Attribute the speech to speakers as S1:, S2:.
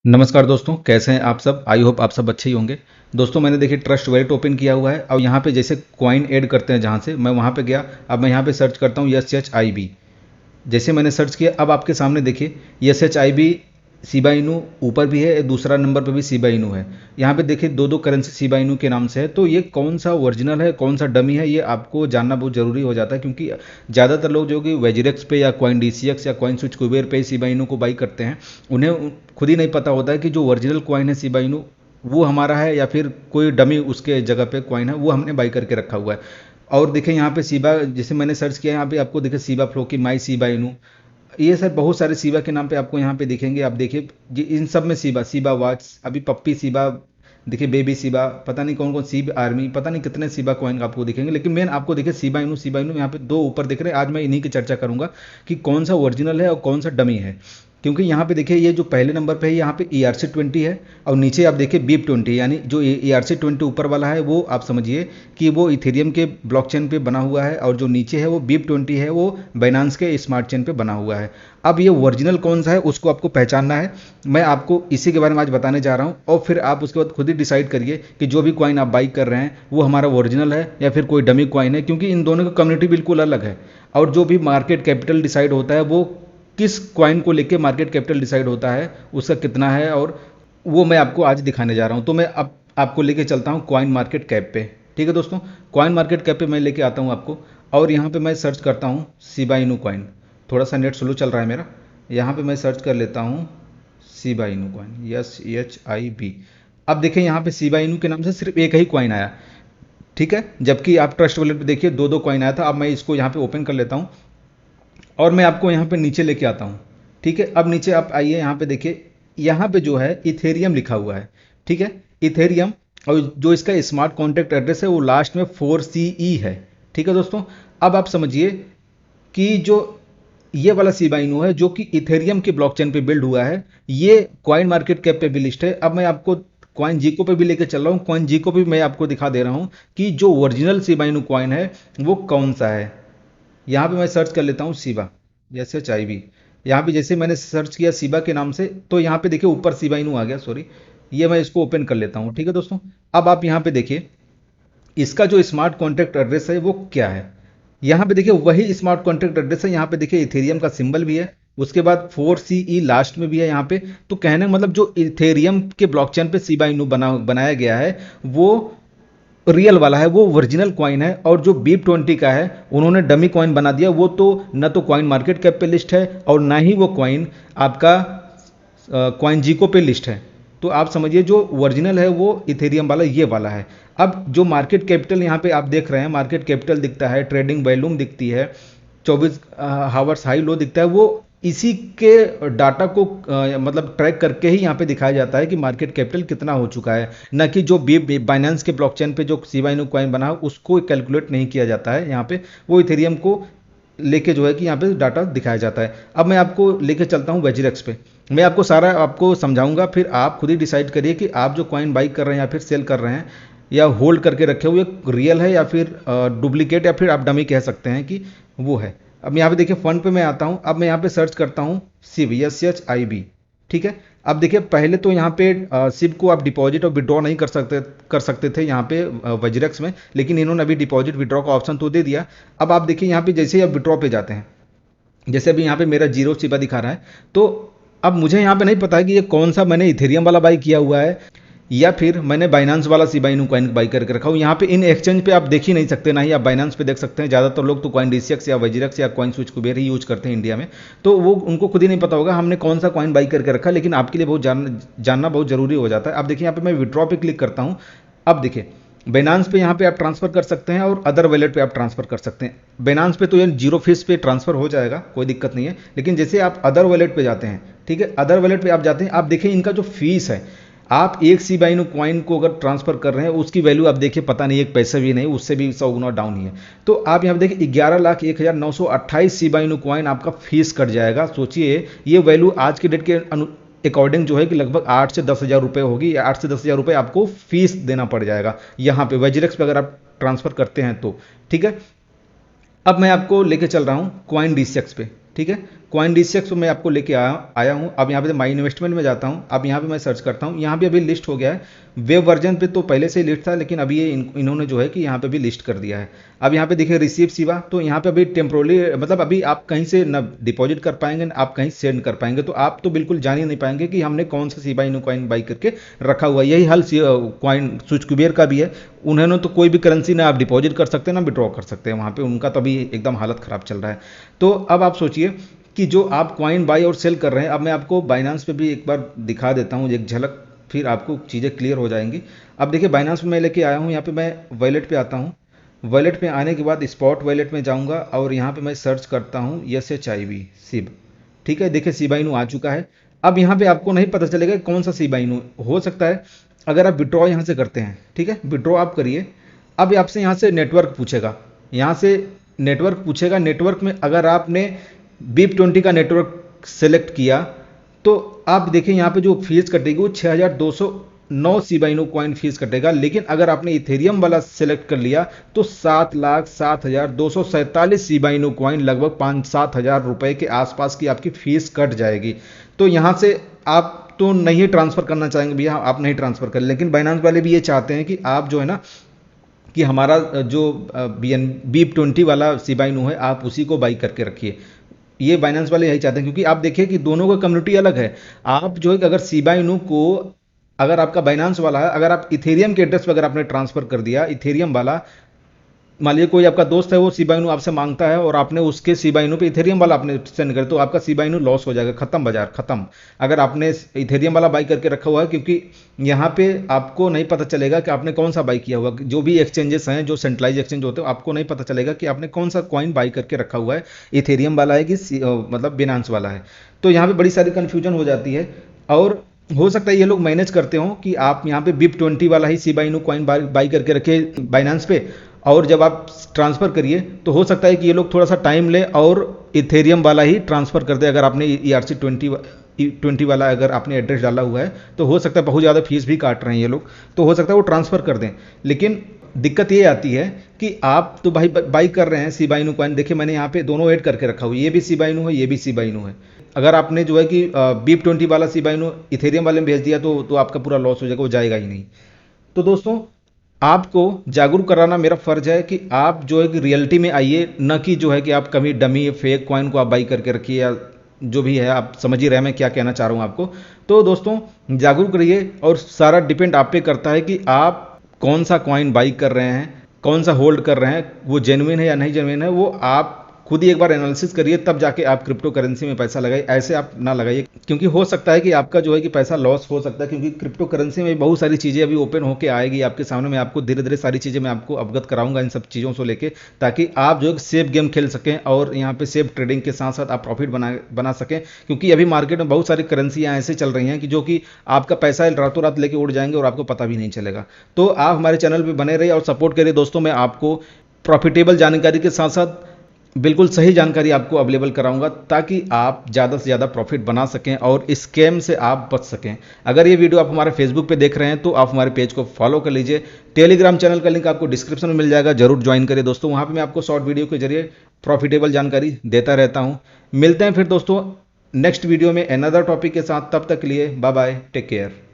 S1: नमस्कार दोस्तों, कैसे हैं आप सब। आई होप आप सब अच्छे ही होंगे। दोस्तों मैंने देखिए ट्रस्ट वैलेट ओपन किया हुआ है और यहाँ पे जैसे कॉइन ऐड करते हैं, जहाँ से मैं वहाँ पे गया। अब मैं यहाँ पे सर्च करता हूँ SHIB। जैसे मैंने सर्च किया, अब आपके सामने देखिए SHIB शिबा इनू ऊपर भी है, दूसरा नंबर पे भी शिबा इनू है। यहाँ पे देखिए दो दो करेंसी शिबा इनू के नाम से है। तो ये कौन सा ओरिजिनल है, कौन सा डमी है, ये आपको जानना बहुत ज़रूरी हो जाता है, क्योंकि ज़्यादातर लोग जो कि वेजिरेक्स पे या कॉइन DCX या कॉइन स्विच कुबेर पे शिबा इनू को बाई करते हैं, उन्हें खुद ही नहीं पता होता है कि जो ओरिजिनल कॉइन है शिबा इनू वो हमारा है या फिर कोई डमी उसके जगह पे कॉइन है वो हमने बाई करके रखा हुआ है। और देखिए यहाँ पे शिबा, जैसे मैंने सर्च किया यहाँ पे आपको देखिए शिबा फ्लो की माई शिबा इनू, ये सर बहुत सारे शिबा के नाम पे आपको यहाँ पे दिखेंगे। आप देखिए इन सब में शिबा, शिबा वाट्स, अभी पप्पी शिबा, देखिए बेबी शिबा, पता नहीं कौन कौन शिब आर्मी, पता नहीं कितने शिबा कॉइन आपको दिखेंगे। लेकिन मेन आपको देखिए शिबा इनू यहाँ पे दो ऊपर दिख रहे हैं। आज मैं इन्हीं की चर्चा करूंगा कि कौन सा ओरिजिनल है और कौन सा डमी है। क्योंकि यहाँ पे देखिए ये जो पहले नंबर पे है यहाँ पे ERC20 है, और नीचे आप देखिए BIP20, यानी जो ERC20 ऊपर वाला है वो आप समझिए कि वो इथेरियम के ब्लॉकचेन पे बना हुआ है, और जो नीचे है वो BIP20 है, वो बाइनेंस के स्मार्ट चेन पे बना हुआ है। अब ये ओरिजिनल कौन सा है उसको आपको पहचानना है। मैं आपको इसी के बारे में आज बताने जा रहा हूँ, और फिर आप उसके बाद खुद ही डिसाइड करिए कि जो भी कॉइन आप बाई कर रहे हैं वो हमारा ओरिजिनल है या फिर कोई डमी कॉइन है, क्योंकि इन दोनों की कम्युनिटी बिल्कुल अलग है। और जो भी मार्केट कैपिटल डिसाइड होता है वो किस कॉइन को लेके मार्केट कैपिटल डिसाइड होता है, उसका कितना है, और वो मैं आपको आज दिखाने जा रहा हूँ। तो मैं अब आपको लेके चलता हूँ कॉइन मार्केट कैप पे। ठीक है दोस्तों, कॉइन मार्केट कैप पे मैं लेके आता हूँ आपको, और यहाँ पे मैं सर्च करता हूँ शिबा इनू कॉइन। थोड़ा सा नेट स्लो चल रहा है मेरा। यहाँ पे मैं सर्च कर लेता हूँ शिबा इनू कॉइन, SHIB। अब देखिए यहाँ पे शिबा इनू के नाम से सिर्फ एक ही कॉइन आया। ठीक है, जबकि आप ट्रस्ट वॉलेट पे देखिए दो दो कॉइन आया था। अब मैं इसको यहाँ पे ओपन कर लेता हूँ और मैं आपको यहाँ पे नीचे लेके आता हूँ। ठीक है, अब नीचे आप आइए, यहाँ पे देखिए, यहाँ पे जो है इथेरियम लिखा हुआ है। ठीक है, इथेरियम, और जो इसका स्मार्ट कॉन्टैक्ट एड्रेस है वो लास्ट में 4CE है। ठीक है दोस्तों, अब आप समझिए कि जो ये वाला शिबा इनू है जो कि इथेरियम के ब्लॉकचेन पे बिल्ड हुआ है, ये कॉइन मार्केट कैप पे भी लिस्ट है। अब मैं आपको कॉइन जीको पे भी लेके चल रहा हूँ, कॉइन जीको पे भी मैं आपको दिखा दे रहा हूँ कि जो ओरिजिनल शिबा इनू कॉइन है वो कौन सा है। यहाँ पे मैं सर्च कर लेता हूँ शिबा, SHIB। यहाँ पे जैसे मैंने सर्च किया शिबा के नाम से, तो यहाँ पे देखिए ऊपर शिबा इनू आ गया, सॉरी। ये मैं इसको ओपन कर लेता हूँ। ठीक है दोस्तों, अब आप यहाँ पे देखिए इसका जो स्मार्ट कॉन्टैक्ट एड्रेस है वो क्या है। यहाँ पे देखिए वही स्मार्ट कॉन्टैक्ट एड्रेस है। यहाँ पे देखिए इथेरियम का सिंबल भी है, उसके बाद 4CE लास्ट में भी है यहाँ पे। तो कहने का मतलब जो इथेरियम के ब्लॉकचेन पे शिबा इनू बनाया गया है वो रियल वाला है, वो ओरिजिनल कॉइन है। और जो BIP20 का है उन्होंने डमी कॉइन बना दिया, वो तो न तो कॉइन मार्केट कैप पे लिस्ट है और ना ही वो कॉइन आपका कॉइन जीको पे लिस्ट है। तो आप समझिए जो ओरिजिनल है वो इथेरियम वाला ये वाला है। अब जो मार्केट कैपिटल यहाँ पे आप देख रहे हैं, मार्केट कैपिटल दिखता है, ट्रेडिंग वॉल्यूम दिखती है, 24 हावर्स हाई लो दिखता है, वो इसी के डाटा को मतलब ट्रैक करके ही यहाँ पे दिखाया जाता है कि मार्केट कैपिटल कितना हो चुका है। न कि जो बाइनेंस के ब्लॉकचेन पे जो शिबा इनू कॉइन बना है उसको कैलकुलेट नहीं किया जाता है यहाँ पे, वो इथेरियम को लेके जो है कि यहाँ पे डाटा दिखाया जाता है। अब मैं आपको लेके चलता हूँ वेजिरेक्स पे, मैं आपको सारा आपको समझाऊंगा, फिर आप खुद ही डिसाइड करिए कि आप जो कॉइन बाई कर रहे हैं या फिर सेल कर रहे हैं या होल्ड करके रखे हुए रियल है या फिर डुप्लीकेट, या फिर आप डमी कह सकते हैं कि वो है। अब यहाँ पे देखिए फंड पे मैं आता हूँ, अब मैं यहाँ पे सर्च करता हूँ सिव, SHIB। ठीक है, अब देखिए पहले तो यहाँ पे सिव को आप डिपॉजिट और विड्रॉ नहीं कर सकते थे यहाँ पे वज्रेक्स में, लेकिन इन्होंने अभी डिपॉजिट विड्रॉ का ऑप्शन तो दे दिया। अब आप देखिए यहाँ पे जैसे ही आप विड्रॉ पे जाते हैं, जैसे अभी यहाँ पे मेरा जीरो शिबा दिखा रहा है, तो अब मुझे यहाँ पे नहीं पता है कि ये कौन सा मैंने इथेरियम वाला बाई किया हुआ है या फिर मैंने बाइनांस वाला शिबा इनू कॉइन बाई करके रखा हूँ। यहाँ पे इन एक्सचेंज पे आप देख ही नहीं सकते, ना ही आप बाइनांस पे देख सकते हैं। ज़्यादातर लोग तो कॉइन DCX या वज्रेक्स या कॉइन स्विच कुबेर ही यूज करते हैं इंडिया में, तो वो उनको खुद ही नहीं पता होगा हमने कौन सा कॉइन बाई करके रखा। लेकिन आपके लिए बहुत जानना बहुत जरूरी हो जाता है। अब देखिए यहाँ पे मैं विड्रॉ पे क्लिक करता हूँ। अब देखिए बाइनांस पे यहाँ पे आप ट्रांसफर कर सकते हैं और अदर वॉलेट पे आप ट्रांसफर कर सकते हैं। बाइनांस पे तो ये जीरो फीस पे ट्रांसफर हो जाएगा, कोई दिक्कत नहीं है। लेकिन जैसे आप अदर वॉलेट पे जाते हैं, ठीक है, अदर वॉलेट पे आप जाते हैं, आप देखिए इनका जो फीस है, आप एक शिबा इनू कॉइन को अगर ट्रांसफर कर रहे हैं उसकी वैल्यू आप देखिए पता नहीं एक पैसे भी नहीं, उससे भी 100 गुना डाउन ही है। तो आप यहाँ पे देखिए 11,01,928 शिबा इनू कॉइन आपका फीस कट जाएगा। सोचिए ये वैल्यू आज के डेट के अकॉर्डिंग जो है कि लगभग 8 से 10 हज़ार रुपये होगी, या 8 से 10 हज़ार रुपये आपको फीस देना पड़ जाएगा यहाँ पे वज्रेक्स पे अगर आप ट्रांसफर करते हैं तो। ठीक है, अब मैं आपको लेके चल रहा हूँ कॉइन DCX पे। ठीक है, कॉइन रिसेक्स में आपको लेके आया हूँ। अब यहाँ पे माई इन्वेस्टमेंट में जाता हूँ। अब यहाँ पे मैं सर्च करता हूँ, यहाँ पे अभी लिस्ट हो गया है। वेब वर्जन पे तो पहले से ही लिस्ट था, लेकिन अभी ये इन्होंने जो है कि यहाँ पे भी लिस्ट कर दिया है। अब यहाँ पे देखिए रिसीव सिवा, तो यहाँ पे अभी टेम्प्रोरली मतलब अभी आप कहीं से न डिपॉजिट कर पाएंगे न आप कहीं सेंड कर पाएंगे, तो आप तो बिल्कुल जान ही नहीं पाएंगे कि हमने कौन सा शिबा इनू कॉइन बाई करके रखा हुआ है। यही हाल कॉइन सूच कुबेर का भी है। उन्होंने तो कोई भी करेंसी ना आप डिपॉजिट कर सकते हैं ना विड्रॉ कर सकते हैं वहाँ पे, उनका तो अभी एकदम हालत ख़राब चल रहा है। तो अब आप सोचिए कि जो आप कॉइन बाई और सेल कर रहे हैं, अब मैं आपको बाइनांस पे भी एक बार दिखा देता हूँ एक झलक, फिर आपको चीज़ें क्लियर हो जाएंगी। अब देखिए बाइनांस में मैं लेके आया हूँ, यहाँ पे मैं वॉलेट पे आता हूँ। वॉलेट पे आने के बाद स्पॉट वॉलेट में जाऊँगा और यहाँ पे मैं सर्च करता हूँ SHIB सिब। ठीक है, देखिए शिबा इनू आ चुका है। अब यहाँ पे आपको नहीं पता चलेगा कौन सा शिबा इनू हो सकता है। अगर आप विड्रॉ यहाँ से करते हैं, ठीक है, विड्रॉ आप करिए। अब आपसे यहाँ से नेटवर्क पूछेगा, यहाँ से नेटवर्क पूछेगा। नेटवर्क में अगर आपने BIP20 का नेटवर्क सेलेक्ट किया तो आप देखिए यहाँ पे जो फीस कटेगी वो 6209 शिबा इनू कॉइन फीस कटेगा। लेकिन अगर आपने इथेरियम वाला सेलेक्ट कर लिया तो 7,07,247 शिबा इनू कॉइन, लगभग 5-7 हज़ार रुपये के आसपास की आपकी फीस कट जाएगी। तो यहाँ से आप तो नहीं ट्रांसफ़र करना चाहेंगे भैया, आप नहीं ट्रांसफ़र करें। लेकिन बाइनांस वाले भी ये चाहते हैं कि आप जो है ना कि हमारा जो BIP20 वाला शिबा इनू है आप उसी को बाई करके रखिए। ये बाइनेंस वाले यही चाहते हैं, क्योंकि आप देखिए कि दोनों का कम्युनिटी अलग है। आप जो है कि अगर शिबा इनू को अगर आपका बाइनांस वाला है, अगर आप इथेरियम के एड्रेस पर अगर आपने ट्रांसफर कर दिया इथेरियम वाला, मान लीजिए कोई आपका दोस्त है वो शिबा इनू आपसे मांगता है और आपने उसके शिबा इनू पे इथेरियम वाला आपने सेंड कर, तो आपका शिबा इनू लॉस हो जाएगा, खत्म बाजार खत्म। अगर आपने इथेरियम वाला बाई करके रखा हुआ है, क्योंकि यहाँ पे आपको नहीं पता चलेगा कि आपने कौन सा बाई किया हुआ। जो भी एक्सचेंजेस हैं जो सेंट्रलाइज एक्सचेंज होते हैं, आपको नहीं पता चलेगा कि आपने कौन सा कॉइन बाई करके रखा हुआ है, इथेरियम वाला है कि मतलब बिनांस वाला है। तो यहाँ पे बड़ी सारी कन्फ्यूजन हो जाती है। और हो सकता है ये लोग मैनेज करते हो कि आप यहाँ पे BIP20 वाला ही शिबा इनू कॉइन बाई करके रखे बाइनांस पे, और जब आप ट्रांसफ़र करिए तो हो सकता है कि ये लोग थोड़ा सा टाइम ले और इथेरियम वाला ही ट्रांसफ़र कर दे। अगर आपने ERC20 वाला अगर आपने एड्रेस डाला हुआ है तो हो सकता है बहुत ज़्यादा फीस भी काट रहे हैं ये लोग, तो हो सकता है वो ट्रांसफ़र कर दें। लेकिन दिक्कत ये आती है कि आप तो भाई बाई कर रहे हैं शिबा इनू कॉइन, देखिए मैंने यहाँ पे दोनों ऐड करके रखा हुआ है, ये भी शिबा इनू है ये भी शिबा इनू है। अगर आपने जो है कि BIP20 वाला शिबा इनू इथेरियम वाले में भेज दिया तो आपका पूरा लॉस हो जाएगा, वो जाएगा ही नहीं। तो दोस्तों आपको जागरूक कराना मेरा फर्ज है कि आप जो है कि रियलिटी में आइए, न कि जो है कि आप कभी डमी फेक कॉइन को आप बाई करके रखिए, या जो भी है आप समझ ही रहे हैं मैं क्या कहना चाह रहा हूँ आपको। तो दोस्तों जागरूक रहिए, और सारा डिपेंड आप पे करता है कि आप कौन सा कॉइन बाई कर रहे हैं, कौन सा होल्ड कर रहे हैं, वो जेन्युइन है या नहीं जेन्युइन है, वो आप खुद ही एक बार एनालिसिस करिए, तब जाके आप क्रिप्टो करेंसी में पैसा लगाइए। ऐसे आप ना लगाइए, क्योंकि हो सकता है कि आपका जो है कि पैसा लॉस हो सकता है, क्योंकि क्रिप्टो करेंसी में बहुत सारी चीज़ें अभी ओपन होके आएगी आपके सामने। मैं आपको धीरे धीरे सारी चीज़ें मैं आपको अवगत कराऊंगा इन सब चीज़ों से लेके, ताकि आप जो है सेफ गेम खेल सकें और यहाँ पे सेफ ट्रेडिंग के साथ साथ आप प्रॉफिट बना सकें। क्योंकि अभी मार्केट में बहुत सारी करेंसियाँ ऐसे चल रही हैं कि जो कि आपका पैसा रातों रात लेके उड़ जाएंगे और आपको पता भी नहीं चलेगा। तो आप हमारे चैनल पर बने रहिए और सपोर्ट करिए दोस्तों। मैं आपको प्रॉफिटेबल जानकारी के साथ साथ बिल्कुल सही जानकारी आपको अवेलेबल कराऊंगा, ताकि आप ज़्यादा से ज़्यादा प्रॉफिट बना सकें और स्कैम से आप बच सकें। अगर ये वीडियो आप हमारे फेसबुक पे देख रहे हैं तो आप हमारे पेज को फॉलो कर लीजिए। टेलीग्राम चैनल का लिंक आपको डिस्क्रिप्शन में मिल जाएगा, जरूर ज्वाइन करिए दोस्तों। वहाँ पे मैं आपको शॉर्ट वीडियो के जरिए प्रॉफिटेबल जानकारी देता रहता हूँ। मिलते हैं फिर दोस्तों नेक्स्ट वीडियो में अनदर टॉपिक के साथ, तब तक के लिए बाय बाय, टेक केयर।